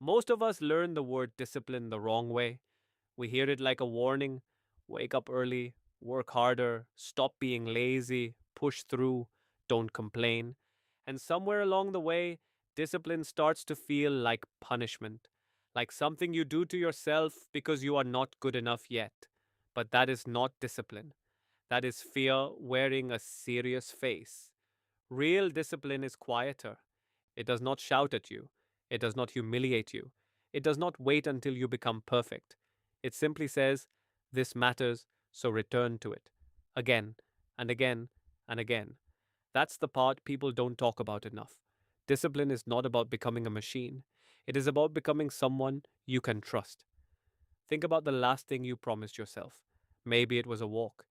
Most of us learn the word discipline the wrong way. We hear it like a warning: wake up early, work harder, stop being lazy, push through, don't complain. And somewhere along the way, discipline starts to feel like punishment, like something you do to yourself because you are not good enough yet. But that is not discipline. That is fear wearing a serious face. Real discipline is quieter. It does not shout at you. It does not humiliate you. It does not wait until you become perfect. It simply says, "This matters, so return to it." Again and again and again. That's the part people don't talk about enough. Discipline is not about becoming a machine. It is about becoming someone you can trust. Think about the last thing you promised yourself. Maybe it was a walk.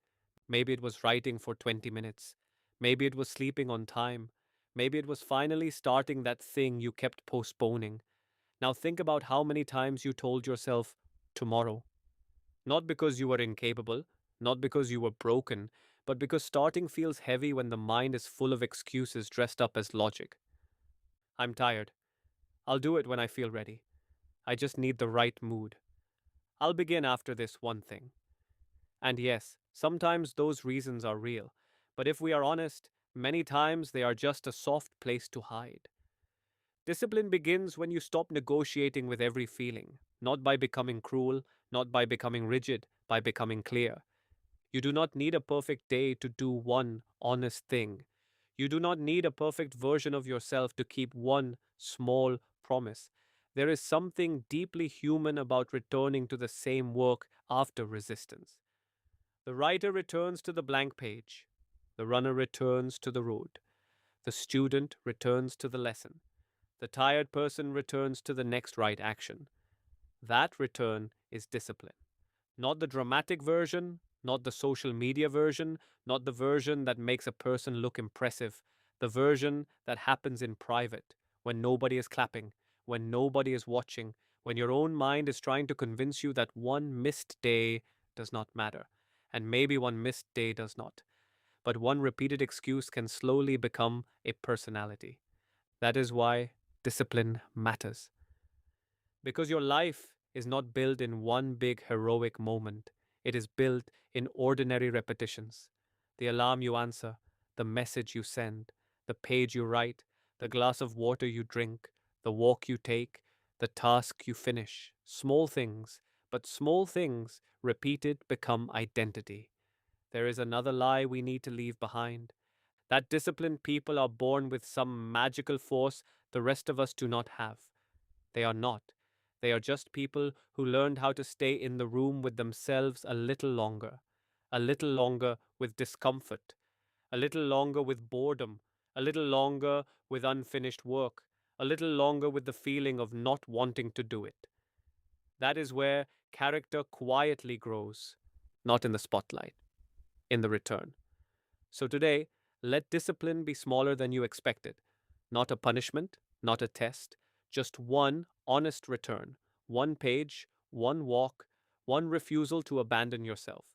Maybe it was writing for 20 minutes. Maybe it was sleeping on time. Maybe it was finally starting that thing you kept postponing. Now think about how many times you told yourself, tomorrow. Not because you were incapable, not because you were broken, but because starting feels heavy when the mind is full of excuses dressed up as logic. I'm tired. I'll do it when I feel ready. I just need the right mood. I'll begin after this one thing. And yes, sometimes those reasons are real, but if we are honest, many times they are just a soft place to hide. Discipline begins when you stop negotiating with every feeling, not by becoming cruel, not by becoming rigid, by becoming clear. You do not need a perfect day to do one honest thing. You do not need a perfect version of yourself to keep one small promise. There is something deeply human about returning to the same work after resistance. The writer returns to the blank page. The runner returns to the road. The student returns to the lesson. The tired person returns to the next right action. That return is discipline. Not the dramatic version, not the social media version, not the version that makes a person look impressive, the version that happens in private, when nobody is clapping, when nobody is watching, when your own mind is trying to convince you that one missed day does not matter, and maybe one missed day does not. But one repeated excuse can slowly become a personality. That is why discipline matters. Because your life is not built in one big heroic moment, it is built in ordinary repetitions. The alarm you answer, the message you send, the page you write, the glass of water you drink, the walk you take, the task you finish. Small things, but small things repeated become identity. There is another lie we need to leave behind: that disciplined people are born with some magical force the rest of us do not have. They are not. They are just people who learned how to stay in the room with themselves a little longer with discomfort, a little longer with boredom, a little longer with unfinished work, a little longer with the feeling of not wanting to do it. That is where character quietly grows, not in the spotlight, in the return. So today, let discipline be smaller than you expected. Not a punishment, not a test, just one honest return, one page, one walk, one refusal to abandon yourself.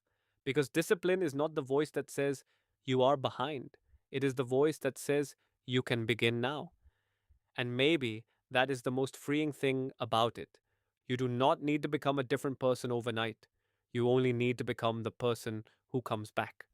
Because discipline is not the voice that says, you are behind. It is the voice that says, you can begin now. And maybe that is the most freeing thing about it. You do not need to become a different person overnight. You only need to become the person who comes back.